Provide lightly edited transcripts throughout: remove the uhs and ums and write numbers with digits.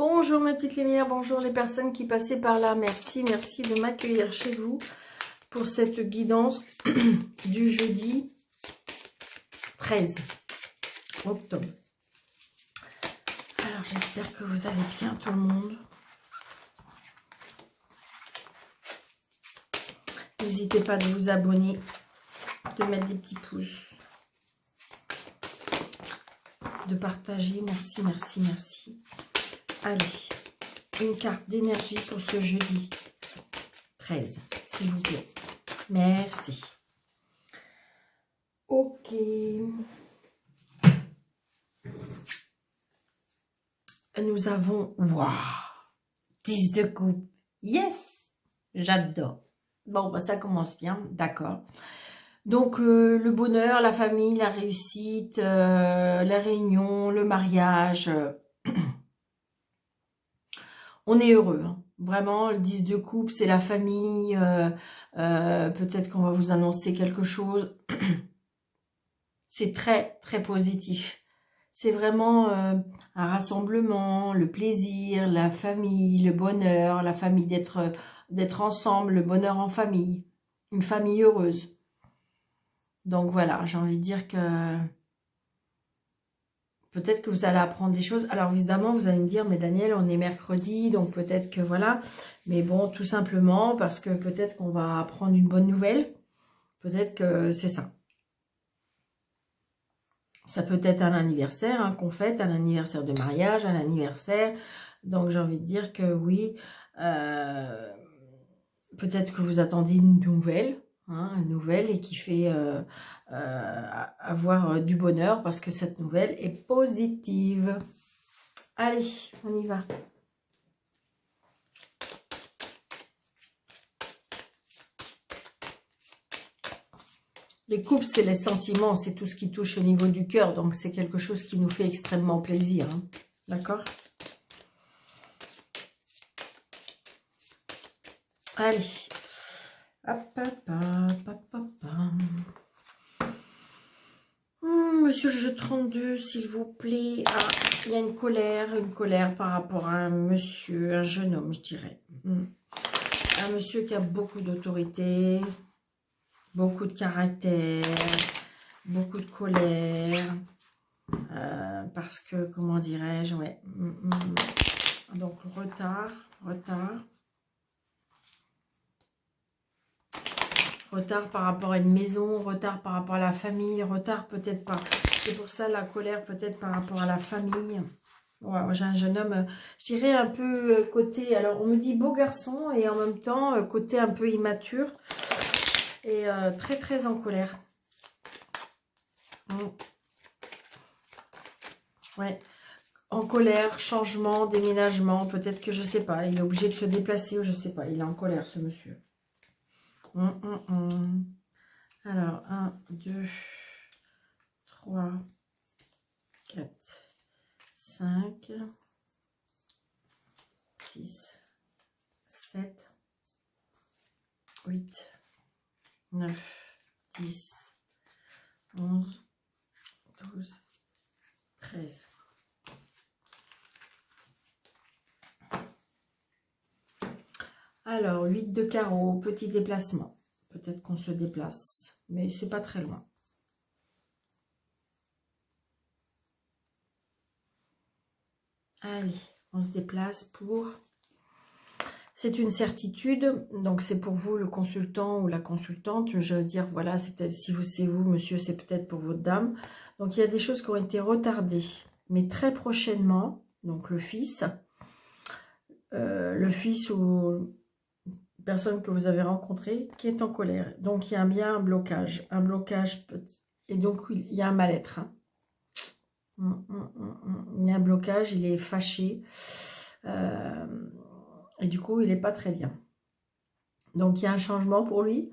Bonjour mes petites lumières, bonjour les personnes qui passaient par là. Merci de m'accueillir chez vous pour cette guidance du jeudi 13 octobre. Alors j'espère que vous allez bien tout le monde. N'hésitez pas de vous abonner, de mettre des petits pouces, de partager. Merci. Allez, une carte d'énergie pour ce jeudi 13, s'il vous plaît. Merci. Ok. Nous avons... Waouh, 10 de coupe. Yes, j'adore. Bon, bah, ça commence bien, d'accord. Donc, le bonheur, la famille, la réussite, la réunion, le mariage... on est heureux, hein. Vraiment, le 10 de coupe, c'est la famille. Peut-être qu'on va vous annoncer quelque chose. C'est très positif. C'est vraiment un rassemblement, le plaisir, la famille, le bonheur, la famille d'être ensemble, le bonheur en famille. Une famille heureuse. Donc voilà, j'ai envie de dire que... peut-être que vous allez apprendre des choses. Alors évidemment, vous allez me dire, mais Daniel, on est mercredi, donc peut-être que voilà. Mais bon, tout simplement parce que peut-être qu'on va apprendre une bonne nouvelle. Peut-être que c'est ça. Ça peut être un anniversaire, hein, qu'on fête, un anniversaire de mariage, un anniversaire. Donc j'ai envie de dire que oui, peut-être que vous attendiez une nouvelle. Une nouvelle et qui fait avoir du bonheur parce que cette nouvelle est positive. Allez, on y va. Les couples, c'est les sentiments, c'est tout ce qui touche au niveau du cœur, donc c'est quelque chose qui nous fait extrêmement plaisir. Hein. D'accord ? Allez. Monsieur le jeu 32, s'il vous plaît. Ah, il y a une colère par rapport à un monsieur, un jeune homme, je dirais. Un monsieur qui a beaucoup d'autorité, beaucoup de caractère, beaucoup de colère. Parce que, comment dirais-je, ouais. Donc, retard. Retard par rapport à une maison, retard par rapport à la famille, retard peut-être pas. C'est pour ça la colère peut-être par rapport à la famille. Ouais, j'ai un jeune homme, je dirais un peu côté, alors on me dit beau garçon et en même temps côté un peu immature et très en colère. Ouais, en colère, changement, déménagement, peut-être que je sais pas, il est obligé de se déplacer ou je sais pas, il est en colère ce monsieur. Alors, 1, 2, 3, 4, 5, 6, 7, 8, 9, 10, 11, 12, 13. Alors, 8 de carreau, petit déplacement. Peut-être qu'on se déplace, mais c'est pas très loin. Allez, on se déplace pour... C'est une certitude, donc c'est pour vous le consultant ou la consultante. Je veux dire, voilà, c'est peut-être si vous, c'est vous, monsieur, c'est peut-être pour votre dame. Donc il y a des choses qui ont été retardées, mais très prochainement. Donc le fils ou personne que vous avez rencontrée qui est en colère. Donc il y a bien un blocage, et donc il y a un mal-être. Hein. Il y a un blocage, il est fâché. Et du coup, il n'est pas très bien. Donc, il y a un changement pour lui.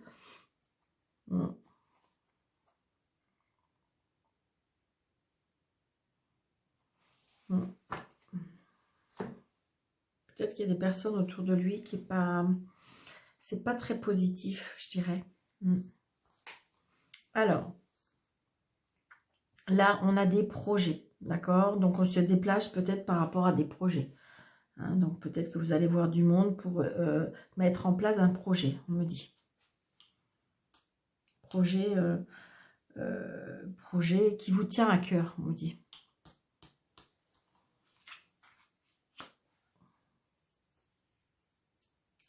Peut-être qu'il y a des personnes autour de lui qui n'est pas... c'est pas très positif, je dirais. Alors, là, on a des projets, d'accord? Donc, on se déplace peut-être par rapport à des projets. Hein, donc peut-être que vous allez voir du monde pour mettre en place un projet, on me dit. Projet qui vous tient à cœur, on me dit.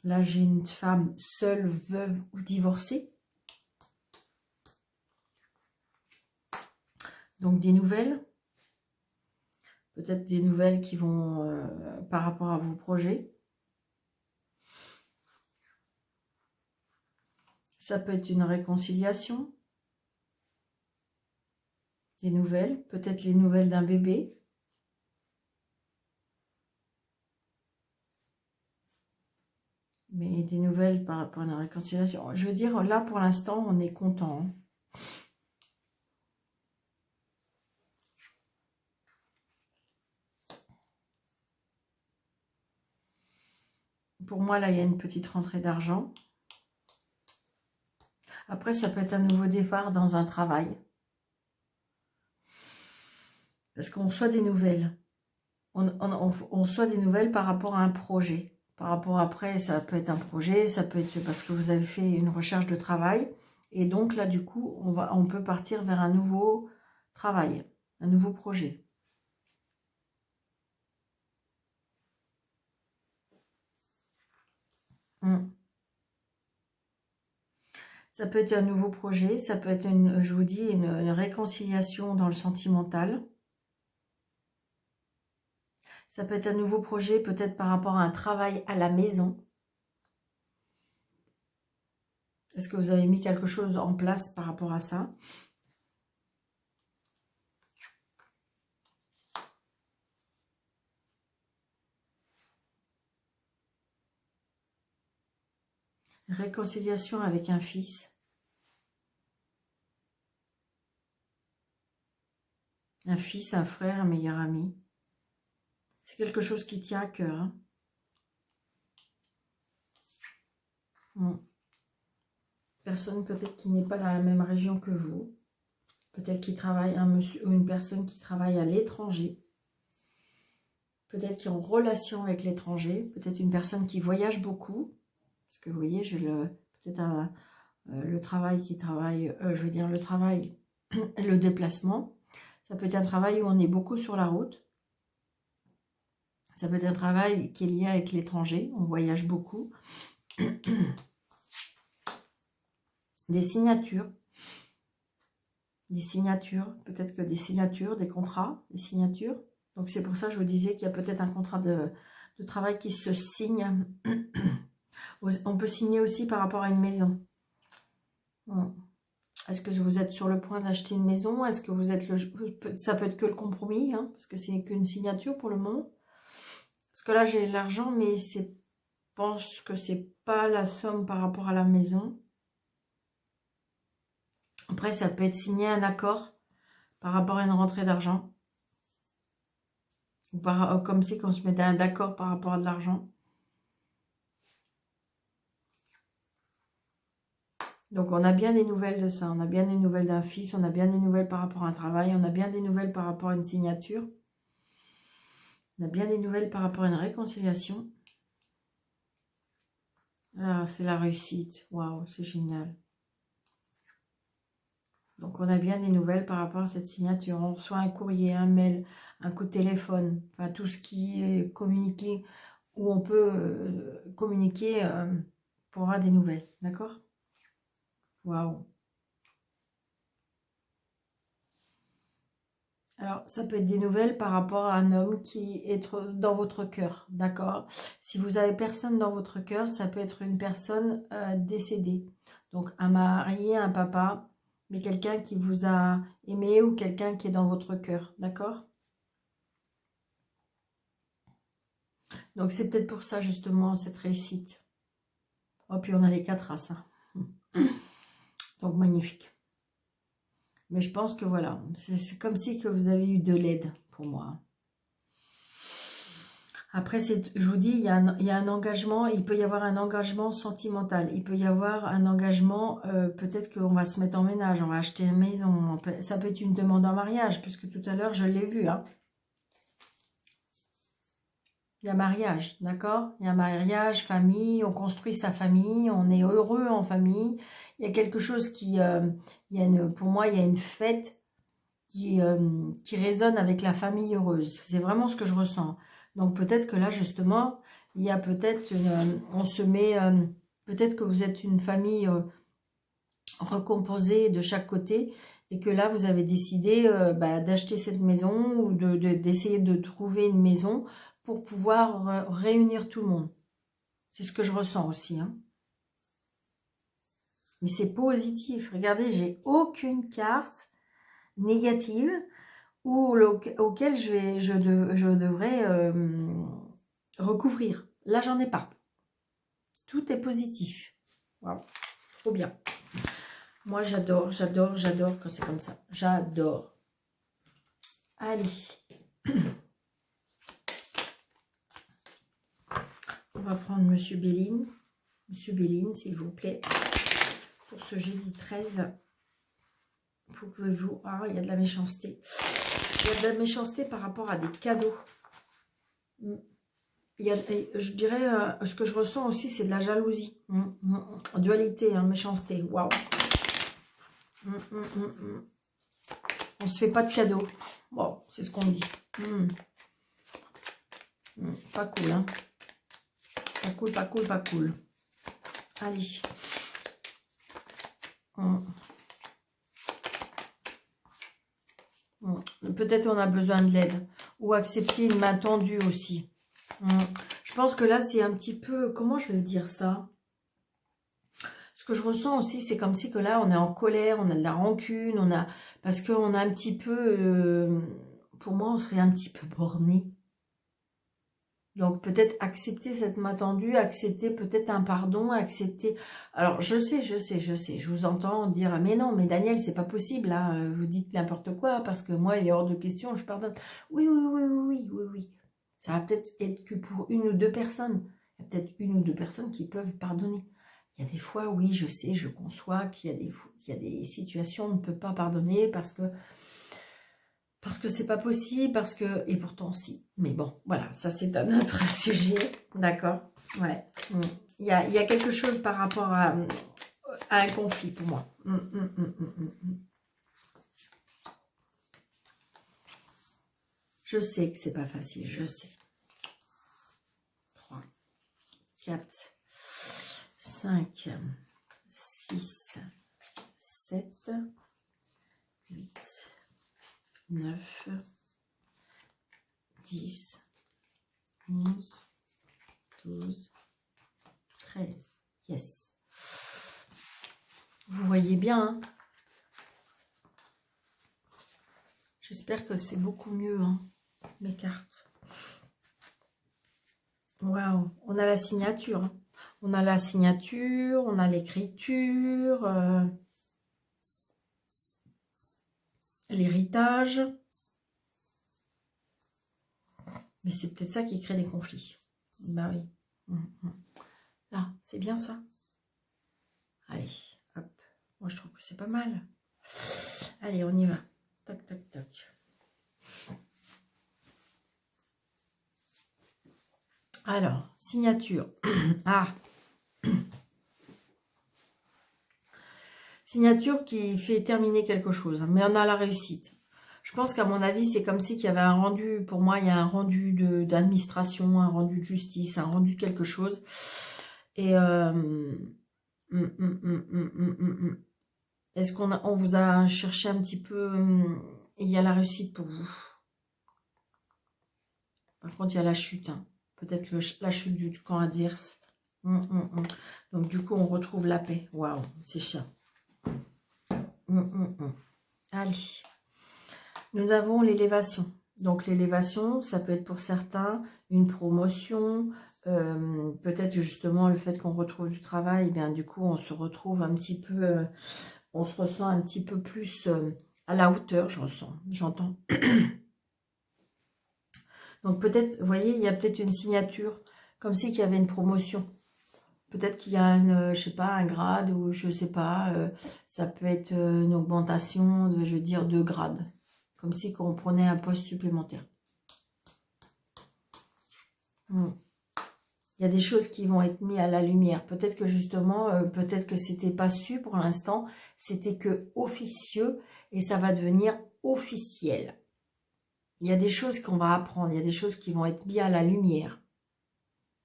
Là, j'ai une femme seule, veuve ou divorcée. Donc, des nouvelles. Peut-être des nouvelles qui vont par rapport à vos projets. Ça peut être une réconciliation. Des nouvelles. Peut-être les nouvelles d'un bébé. Mais des nouvelles par rapport à une réconciliation. Je veux dire, là, pour l'instant, on est content. Hein. Pour moi, là, il y a une petite rentrée d'argent. Après, ça peut être un nouveau départ dans un travail. Parce qu'on reçoit des nouvelles. On reçoit des nouvelles par rapport à un projet. Par rapport après, ça peut être un projet, ça peut être parce que vous avez fait une recherche de travail. Et donc là, du coup, on peut partir vers un nouveau travail, un nouveau projet. Ça peut être un nouveau projet, ça peut être, je vous dis, une réconciliation dans le sentimental. Ça peut être un nouveau projet, peut-être par rapport à un travail à la maison. Est-ce que vous avez mis quelque chose en place par rapport à ça? Réconciliation avec un fils. Un fils, un frère, un meilleur ami. C'est quelque chose qui tient à cœur. Hein. Personne peut-être qui n'est pas dans la même région que vous. Peut-être qu'il travaille, un monsieur ou une personne qui travaille à l'étranger. Peut-être qui est en relation avec l'étranger. Peut-être une personne qui voyage beaucoup. Parce que vous voyez, j'ai peut-être le travail qui travaille, je veux dire le travail, le déplacement. Ça peut être un travail où on est beaucoup sur la route. Ça peut être un travail qui est lié avec l'étranger. On voyage beaucoup. Des signatures. Des signatures. Peut-être que des signatures, des contrats, des signatures. Donc c'est pour ça que je vous disais qu'il y a peut-être un contrat de travail qui se signe. On peut signer aussi par rapport à une maison. Est-ce que vous êtes sur le point d'acheter une maison? Est-ce que vous êtes ça peut être que le compromis, hein, parce que c'est qu'une signature pour le moment. Parce que là, j'ai l'argent, mais je pense que c'est pas la somme par rapport à la maison. Après, ça peut être signé un accord par rapport à une rentrée d'argent. Ou comme si on se mettait un accord par rapport à de l'argent. Donc, on a bien des nouvelles de ça. On a bien des nouvelles d'un fils. On a bien des nouvelles par rapport à un travail. On a bien des nouvelles par rapport à une signature. On a bien des nouvelles par rapport à une réconciliation. Ah, c'est la réussite. Waouh, c'est génial. Donc, on a bien des nouvelles par rapport à cette signature. On reçoit un courrier, un mail, un coup de téléphone. Enfin, tout ce qui est communiqué, où on peut communiquer pour avoir des nouvelles. D'accord? Waouh. Alors, ça peut être des nouvelles par rapport à un homme qui est dans votre cœur, d'accord? Si vous avez personne dans votre cœur, ça peut être une personne décédée. Donc, un mari, un papa, mais quelqu'un qui vous a aimé ou quelqu'un qui est dans votre cœur, d'accord? Donc, c'est peut-être pour ça, justement, cette réussite. Oh, puis on a les 4 As. Hein. Donc, magnifique. Mais je pense que voilà, c'est comme si que vous avez eu de l'aide pour moi. Après, je vous dis, il y a un engagement, il peut y avoir un engagement sentimental. Il peut y avoir un engagement, peut-être qu'on va se mettre en ménage, on va acheter une maison. Ça peut être une demande en mariage, puisque tout à l'heure, je l'ai vu. Hein. Il y a mariage, d'accord? Il y a mariage, famille, on construit sa famille, on est heureux en famille. Il y a quelque chose qui... pour moi, il y a une fête qui résonne avec la famille heureuse. C'est vraiment ce que je ressens. Donc peut-être que là, justement, il y a peut-être... on se met... peut-être que vous êtes une famille recomposée de chaque côté et que là, vous avez décidé d'acheter cette maison ou d'essayer de trouver une maison pour pouvoir réunir tout le monde. C'est ce que je ressens aussi. Hein. Mais c'est positif. Regardez, j'ai aucune carte négative auquel je devrais recouvrir. Là, j'en ai pas. Tout est positif. Wow. Trop bien. Moi, j'adore quand c'est comme ça. J'adore. Allez. On va prendre Monsieur Béline. Monsieur Béline, s'il vous plaît. Pour ce jeudi 13. Pouvez-vous... Ah, il y a de la méchanceté. Il y a de la méchanceté par rapport à des cadeaux. Je dirais, ce que je ressens aussi, c'est de la jalousie. Dualité, hein, méchanceté. Waouh. On se fait pas de cadeaux. Bon, c'est ce qu'on dit. Pas cool, hein. Pas cool, pas cool, pas cool. Allez. Peut-être on a besoin de l'aide. Ou accepter une main tendue aussi. Je pense que là, c'est un petit peu... Comment je vais dire ça? Ce que je ressens aussi, c'est comme si que là, on est en colère, on a de la rancune, parce qu'on a un petit peu... pour moi, on serait un petit peu borné. Donc, peut-être accepter cette main tendue, accepter peut-être un pardon, accepter... Alors, je sais, je vous entends dire, mais non, mais Daniel, c'est pas possible, là, vous dites n'importe quoi, parce que moi, il est hors de question, je pardonne. Oui. Ça va peut-être être que pour une ou deux personnes. Il y a peut-être une ou deux personnes qui peuvent pardonner. Il y a des fois, oui, je sais, je conçois qu'il y a des situations où on ne peut pas pardonner parce que c'est pas possible, et pourtant si. Mais bon, voilà, ça c'est un autre sujet, d'accord? Ouais. Il y a quelque chose par rapport à un conflit pour moi. Je sais que c'est pas facile, je sais. 3, 4, 5, 6, 7, 8, 9, 10, 11, 12, 13. Yes. Vous voyez bien, hein? J'espère que c'est beaucoup mieux, hein, mes cartes. Waouh, on a la signature. Hein. On a la signature, on a l'écriture, l'héritage. Mais c'est peut-être ça qui crée des conflits. Bah oui. Là, c'est bien ça. Allez, hop. Moi, je trouve que c'est pas mal. Allez, on y va. Toc, toc, toc. Alors, signature. Ah. Signature qui fait terminer quelque chose. Mais on a la réussite. Je pense qu'à mon avis, c'est comme si qu'il y avait un rendu, pour moi, il y a un rendu d'administration, un rendu de justice, un rendu de quelque chose. Et est-ce qu'on vous a cherché un petit peu, il y a la réussite pour vous. Par contre, il y a la chute, hein. Peut-être la chute du camp adverse. Donc, du coup, on retrouve la paix. Waouh, c'est chiant. Allez. Nous avons l'élévation. Donc, l'élévation, ça peut être pour certains une promotion. Peut-être justement le fait qu'on retrouve du travail. Eh bien, du coup, on se retrouve un petit peu... on se ressent un petit peu plus à la hauteur, j'entends. Donc peut-être, vous voyez, il y a peut-être une signature, comme si qu'il y avait une promotion. Peut-être qu'il y a je sais pas, un grade, ou je sais pas, ça peut être une augmentation, je veux dire, de grade. Comme si qu'on prenait un poste supplémentaire. Hmm. Il y a des choses qui vont être mises à la lumière. Peut-être que justement, peut-être que c'était pas su pour l'instant, c'était que officieux et ça va devenir officiel. Il y a des choses qu'on va apprendre, il y a des choses qui vont être mises à la lumière.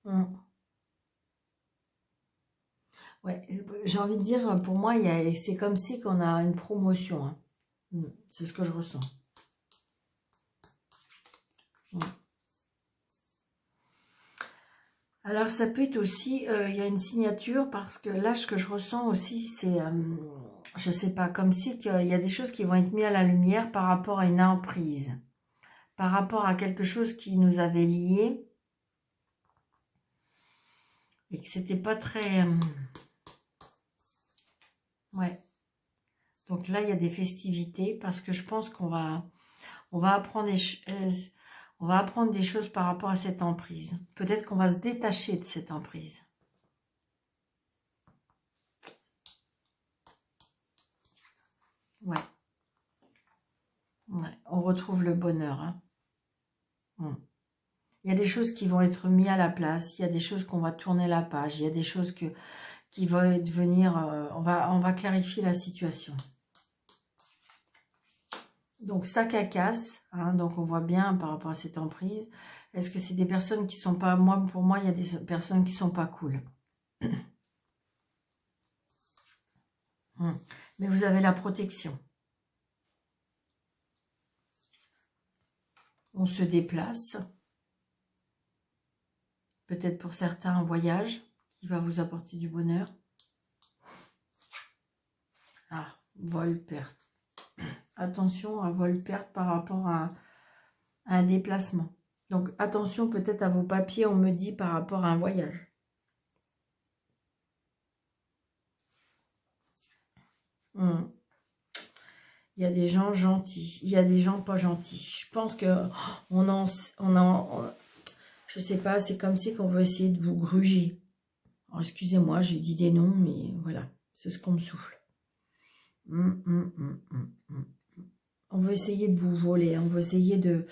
Hmm. Ouais, j'ai envie de dire, pour moi, c'est comme si qu'on a une promotion, hein. C'est ce que je ressens. Hmm. Alors, ça peut être aussi, il y a une signature, parce que là, ce que je ressens aussi, c'est, je sais pas, comme si qu'il y a des choses qui vont être mises à la lumière par rapport à une emprise, par rapport à quelque chose qui nous avait liés, et que c'était pas très... ouais. Donc là, il y a des festivités, parce que je pense on va apprendre on va apprendre des choses par rapport à cette emprise. Peut-être qu'on va se détacher de cette emprise. Ouais. Ouais. On retrouve le bonheur, hein. Il y a des choses qui vont être mises à la place, il y a des choses qu'on va tourner la page, il y a des choses qui vont devenir... on va clarifier la situation. Donc ça cacasse, hein, donc on voit bien par rapport à cette emprise. Est-ce que c'est des personnes qui sont pas... Moi, pour moi, il y a des personnes qui sont pas cool. Mais vous avez la protection. On se déplace. Peut-être pour certains un voyage qui va vous apporter du bonheur. Ah, vol-perte. Attention à vol-perte par rapport à un déplacement. Donc attention peut-être à vos papiers, on me dit, par rapport à un voyage. Il y a des gens gentils, il y a des gens pas gentils. Je pense que je sais pas, c'est comme si on veut essayer de vous gruger. Alors, excusez-moi, j'ai dit des noms, mais voilà, c'est ce qu'on me souffle. On veut essayer de vous voler, on veut essayer de...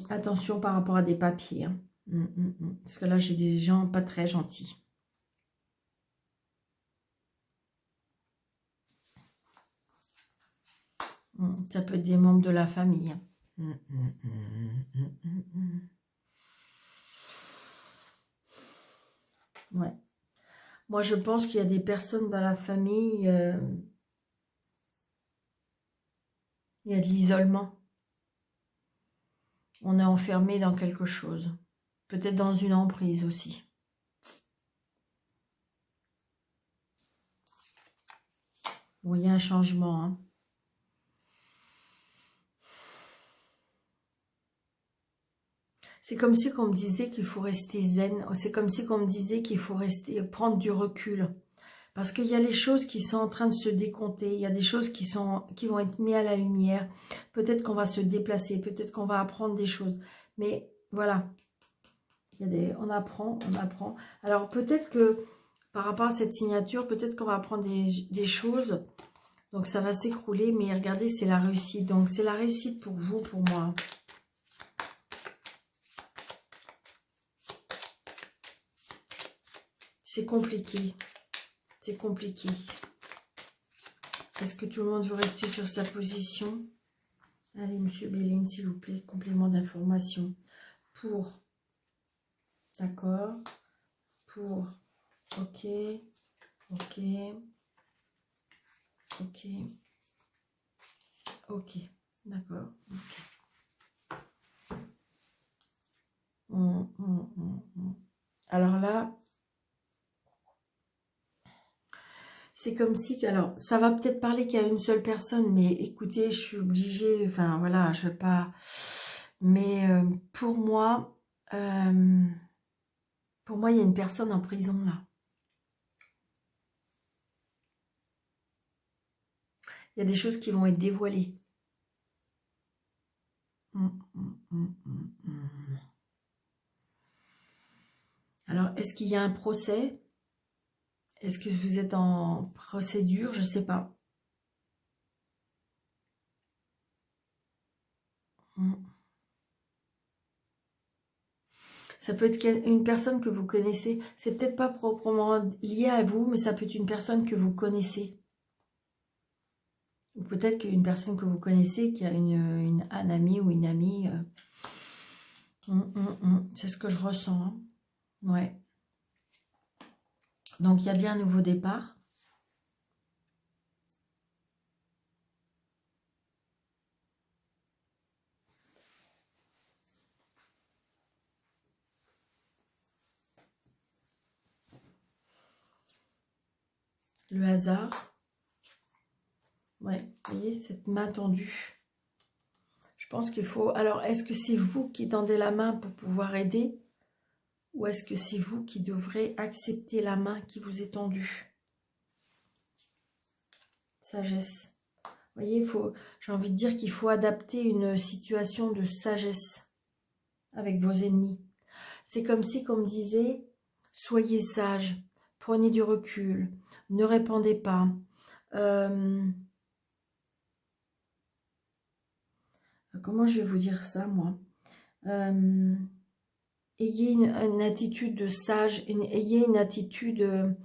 Attention par rapport à des papiers, hein. Parce que là, j'ai des gens pas très gentils. Ça peut être des membres de la famille. Ouais. Moi, je pense qu'il y a des personnes dans la famille, il y a de l'isolement. On est enfermé dans quelque chose. Peut-être dans une emprise aussi. Bon, il y a un changement, hein. C'est comme si on me disait qu'il faut rester zen. C'est comme si on me disait qu'il faut prendre du recul. Parce qu'il y a les choses qui sont en train de se décompter. Il y a des choses qui vont être mises à la lumière. Peut-être qu'on va se déplacer. Peut-être qu'on va apprendre des choses. Mais voilà. On apprend, on apprend. Alors peut-être que par rapport à cette signature, peut-être qu'on va apprendre des choses. Donc ça va s'écrouler. Mais regardez, c'est la réussite. Donc c'est la réussite pour vous, pour moi. C'est compliqué. C'est compliqué. Est-ce que tout le monde veut rester sur sa position? Allez, monsieur Béline, s'il vous plaît, complément d'information. Pour. D'accord. Pour. Ok. Ok. Ok. Ok. D'accord. Alors là, c'est comme si, alors, ça va peut-être parler qu'il y a une seule personne, mais écoutez, je suis obligée, enfin, voilà, je veux pas... Mais pour moi, il y a une personne en prison, là. Il y a des choses qui vont être dévoilées. Alors, est-ce qu'il y a un procès? Est-ce que vous êtes en procédure? Je ne sais pas. Ça peut être une personne que vous connaissez. C'est peut-être pas proprement lié à vous, mais ça peut être une personne que vous connaissez. Ou peut-être qu'une personne que vous connaissez qui a un ami ou une amie. C'est ce que je ressens. Hein. Ouais. Donc, il y a bien un nouveau départ. Le hasard. Ouais, vous voyez, cette main tendue. Je pense qu'il faut... Alors, est-ce que c'est vous qui tendez la main pour pouvoir aider? Ou est-ce que c'est vous qui devrez accepter la main qui vous est tendue? Sagesse. Vous voyez, j'ai envie de dire qu'il faut adapter une situation de sagesse avec vos ennemis. C'est comme si, comme disait, soyez sages, prenez du recul, ne répandez pas. Comment je vais vous dire ça, moi? Ayez une attitude de sage, ayez une attitude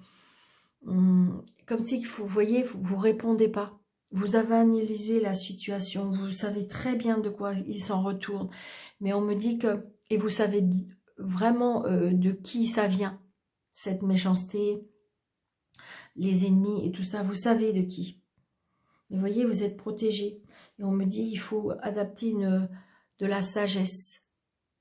comme si, vous voyez, vous répondez pas. Vous avez analysé la situation, vous savez très bien de quoi il s'en retourne. Mais on me dit que, et vous savez vraiment de qui ça vient, cette méchanceté, les ennemis et tout ça, vous savez de qui. Mais vous voyez, vous êtes protégé. Et on me dit, il faut adapter de la sagesse,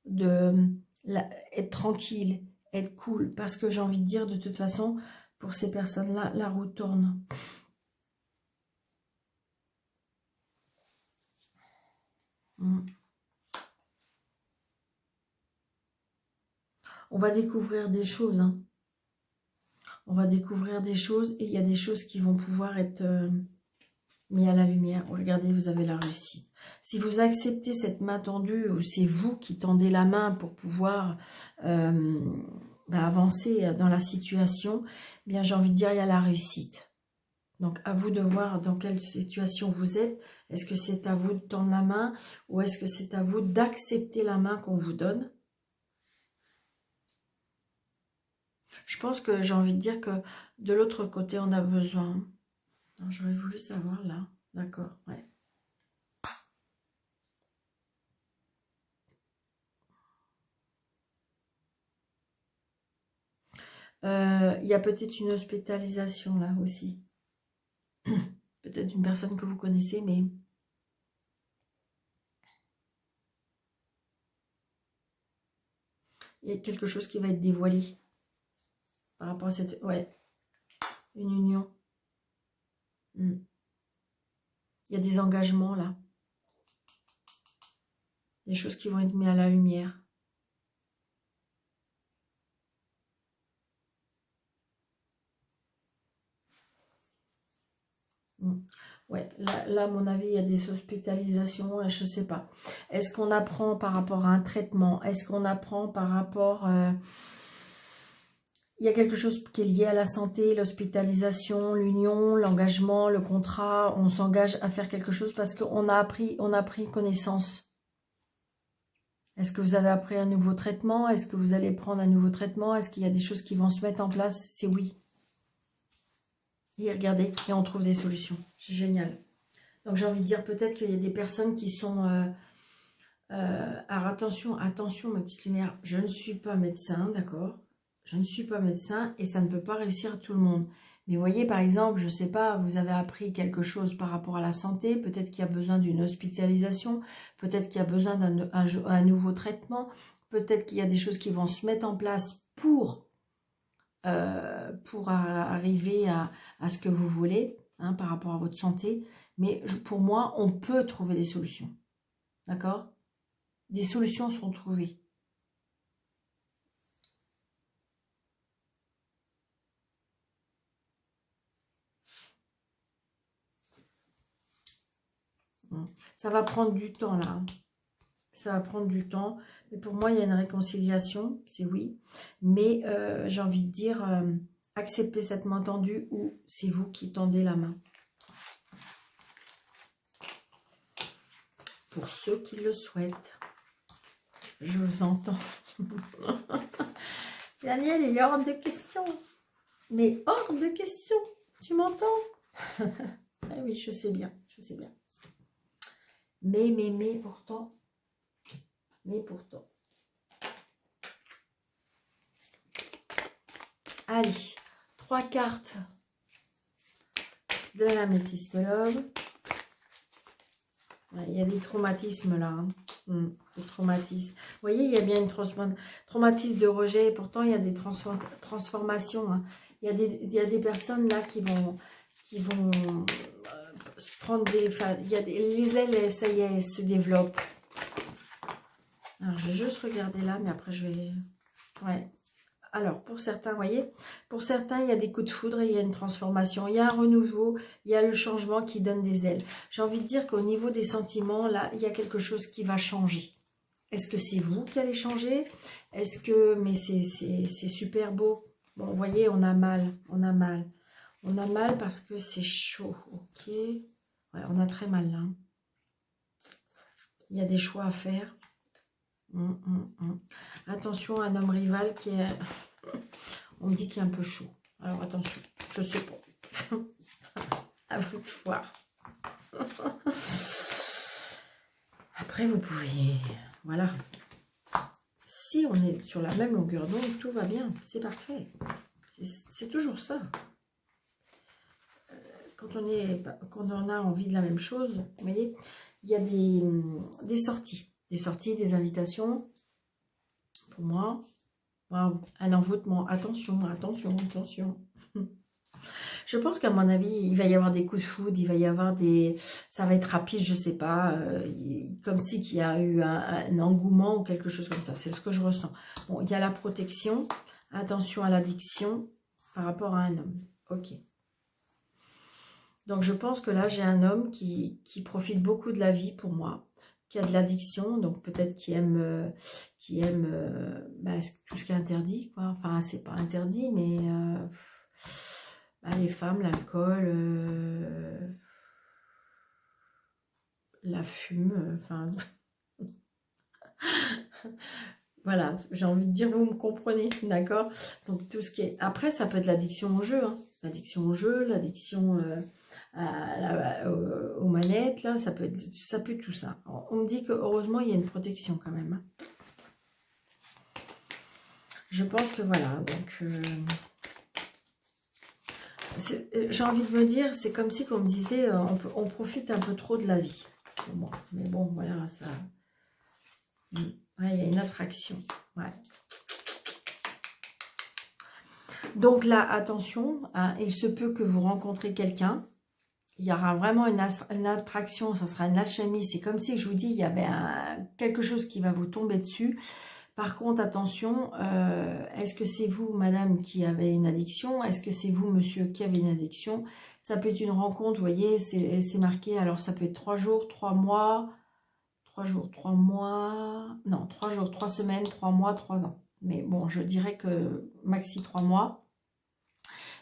être tranquille, être cool. Parce que j'ai envie de dire, de toute façon, pour ces personnes-là, la roue tourne. On va découvrir des choses. Hein. On va découvrir des choses et il y a des choses qui vont pouvoir être mises à la lumière. Regardez, vous avez la réussite. Si vous acceptez cette main tendue ou c'est vous qui tendez la main pour pouvoir avancer dans la situation, eh bien j'ai envie de dire il y a la réussite. Donc à vous de voir dans quelle situation vous êtes. Est-ce que c'est à vous de tendre la main ou est-ce que c'est à vous d'accepter la main qu'on vous donne? Je pense que j'ai envie de dire que de l'autre côté, on a besoin. J'aurais voulu savoir là. D'accord, ouais. Il y a peut-être une hospitalisation là aussi. Peut-être une personne que vous connaissez, mais... il y a quelque chose qui va être dévoilé. Par rapport à cette... Ouais. Une union. Il y a des engagements là. Des choses qui vont être mises à la lumière. Ouais, là, à mon avis, il y a des hospitalisations, je ne sais pas. Est-ce qu'on apprend par rapport à un traitement? Est-ce qu'on apprend par rapport... il y a quelque chose qui est lié à la santé, l'hospitalisation, l'union, l'engagement, le contrat. On s'engage à faire quelque chose parce qu'on a pris connaissance. Est-ce que vous avez appris un nouveau traitement? Est-ce que vous allez prendre un nouveau traitement? Est-ce qu'il y a des choses qui vont se mettre en place? C'est oui. Et regardez, et on trouve des solutions. C'est génial. Donc j'ai envie de dire peut-être qu'il y a des personnes qui sont... alors attention, ma petite lumière, je ne suis pas médecin, d'accord? Je ne suis pas médecin et ça ne peut pas réussir à tout le monde. Mais voyez, par exemple, je ne sais pas, vous avez appris quelque chose par rapport à la santé, peut-être qu'il y a besoin d'une hospitalisation, peut-être qu'il y a besoin d'un nouveau traitement, peut-être qu'il y a des choses qui vont se mettre en place pour arriver à ce que vous voulez, hein, par rapport à votre santé. Mais pour moi, on peut trouver des solutions. D'accord? Des solutions sont trouvées. Ça va prendre du temps, là. Ça va prendre du temps. Mais pour moi, il y a une réconciliation, c'est oui. Mais j'ai envie de dire, acceptez cette main tendue ou c'est vous qui tendez la main. Pour ceux qui le souhaitent. Je vous entends. Daniel, il est hors de question. Mais hors de question. Tu m'entends? Ah oui, je sais bien, je sais bien. Mais pourtant. Mais pourtant. Allez, 3 cartes de l'améthystologue. Il y a des traumatismes là. Hein. Des traumatismes. Vous voyez, il y a bien une traumatisme de rejet. Et pourtant, il y a des transformations. Hein. Il y a des personnes là qui vont prendre des... il y a les ailes, ça y est, elles se développent. Alors, je vais juste regarder là, mais après, je vais... Ouais. Alors, pour certains, vous voyez, pour certains, il y a des coups de foudre et il y a une transformation. Il y a un renouveau, il y a le changement qui donne des ailes. J'ai envie de dire qu'au niveau des sentiments, là, il y a quelque chose qui va changer. Est-ce que c'est vous qui allez changer? Est-ce que... Mais c'est super beau. Bon, vous voyez, on a mal. On a mal. On a mal parce que c'est chaud. Ok. Ouais, on a très mal là. Il y a des choix à faire. Attention, un homme rival qui est... On me dit qu'il est un peu chaud. Alors attention, je sais pas. À vous de voir. Après, vous pouvez... Voilà. Si on est sur la même longueur d'onde, tout va bien. C'est parfait. C'est toujours ça. Quand on a envie de la même chose, vous voyez, il y a des sorties. Des sorties, des invitations. Pour moi, wow, un envoûtement. Attention, attention, attention. Je pense qu'à mon avis, il va y avoir des coups de foudre, il va y avoir des... Ça va être rapide, je sais pas. Comme si qu'il y a eu un engouement ou quelque chose comme ça. C'est ce que je ressens. Bon, il y a la protection. Attention à l'addiction par rapport à un homme. Ok. Donc, je pense que là, j'ai un homme qui profite beaucoup de la vie pour moi, qui a de l'addiction, donc peut-être qui aime bah, tout ce qui est interdit, quoi. Enfin, c'est pas interdit, mais bah, les femmes, l'alcool, la fume, enfin... Voilà, j'ai envie de dire, vous me comprenez, d'accord? Donc, tout ce qui est... Après, ça peut être l'addiction au jeu, hein. L'addiction au jeu, l'addiction... aux manettes, là, ça peut être tout ça. On me dit que heureusement il y a une protection quand même. Hein. Je pense que voilà, donc j'ai envie de me dire, c'est comme si qu'on me disait, on profite un peu trop de la vie. Bon, mais bon, voilà, ça... Ouais, il y a une attraction. Ouais. Donc là, attention, hein, il se peut que vous rencontrez quelqu'un. Il y aura vraiment une attraction, ça sera une alchimie. C'est comme si, je vous dis, il y avait quelque chose qui va vous tomber dessus. Par contre, attention, est-ce que c'est vous, madame, qui avez une addiction? Est-ce que c'est vous, monsieur, qui avez une addiction? Ça peut être une rencontre, vous voyez, c'est marqué. Alors, ça peut être 3 jours, 3 mois, 3 jours, 3 mois... Non, 3 jours, 3 semaines, 3 mois, 3 ans. Mais bon, je dirais que maxi 3 mois.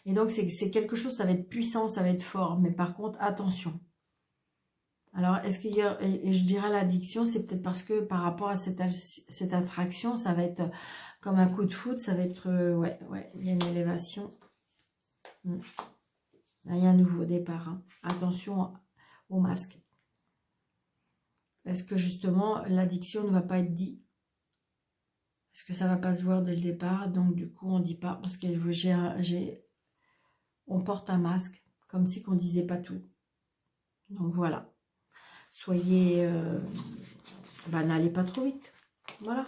Et donc, c'est quelque chose, ça va être puissant, ça va être fort. Mais par contre, attention. Alors, est-ce qu'il y a... Et je dirais l'addiction, c'est peut-être parce que par rapport à cette attraction, ça va être comme un coup de foudre. Ça va être... ouais, il y a une élévation. Là, il y a un nouveau départ. Hein. Attention au masque. Parce que justement, l'addiction ne va pas être dit. Parce que ça ne va pas se voir dès le départ. Donc, du coup, on ne dit pas. Parce que on porte un masque, comme si on ne disait pas tout. Donc voilà. Soyez... n'allez pas trop vite. Voilà,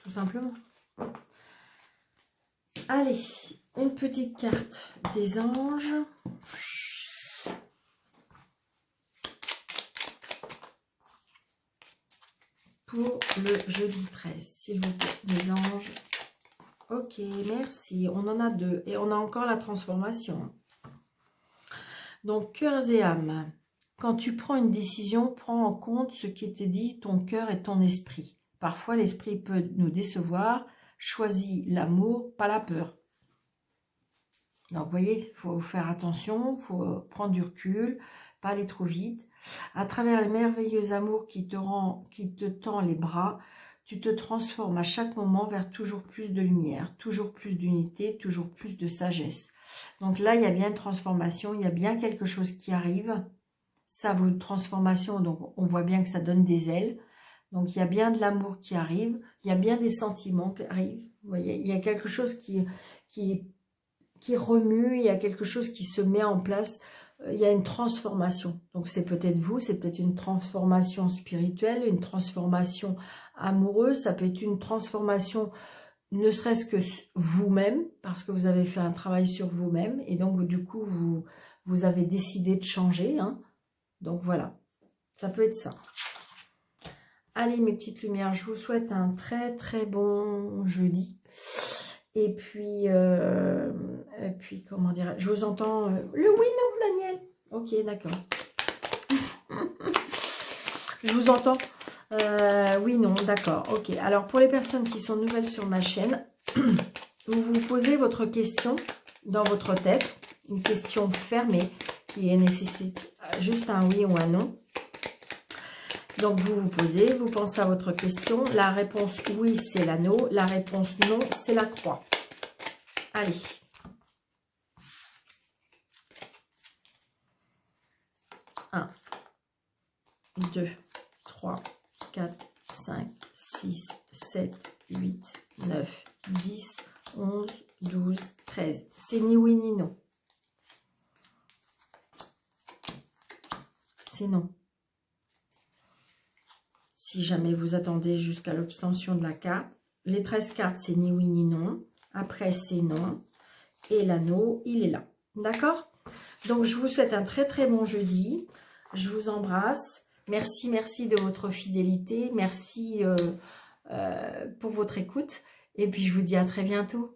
tout simplement. Allez, une petite carte des anges. Pour le jeudi 13, s'il vous plaît, les anges. Ok, merci. On en a 2. Et on a encore la transformation. Donc, cœurs et âmes. Quand tu prends une décision, prends en compte ce qui te dit ton cœur et ton esprit. Parfois, l'esprit peut nous décevoir. Choisis l'amour, pas la peur. Donc, vous voyez, il faut faire attention, il faut prendre du recul, pas aller trop vite. À travers le merveilleux amour qui te tend les bras, Tu te transformes à chaque moment vers toujours plus de lumière, toujours plus d'unité, toujours plus de sagesse. Donc là, il y a bien une transformation, il y a bien quelque chose qui arrive. Ça, vos transformations, donc on voit bien que ça donne des ailes. Donc il y a bien de l'amour qui arrive, il y a bien des sentiments qui arrivent. Vous voyez, il y a quelque chose qui remue, il y a quelque chose qui se met en place. Il y a une transformation. Donc c'est peut-être vous, c'est peut-être une transformation spirituelle, une transformation amoureuse, ça peut être une transformation ne serait-ce que vous-même, parce que vous avez fait un travail sur vous-même, et donc du coup vous avez décidé de changer. Hein. Donc voilà, ça peut être ça. Allez mes petites lumières, je vous souhaite un très très bon jeudi. Et puis comment dire, je vous entends le oui, non, Daniel. Ok, d'accord. Je vous entends. Oui, non, d'accord. Ok, alors pour les personnes qui sont nouvelles sur ma chaîne, vous vous posez votre question dans votre tête, une question fermée qui nécessite juste un oui ou un non. Donc vous vous posez, vous pensez à votre question. La réponse oui, c'est l'anneau. La réponse non, c'est la croix. Allez. Un, 2, 3, 4, 5, 6, 7, 8, 9, 10, 11, 12, 13. C'est ni oui ni non. C'est non. Si jamais vous attendez jusqu'à l'obtention de la carte, les 13 cartes, c'est ni oui ni non. Après, c'est non. Et l'anneau, il est là. D'accord? Donc, je vous souhaite un très très bon jeudi. Je vous embrasse. Merci, merci de votre fidélité. Merci pour votre écoute. Et puis, je vous dis à très bientôt.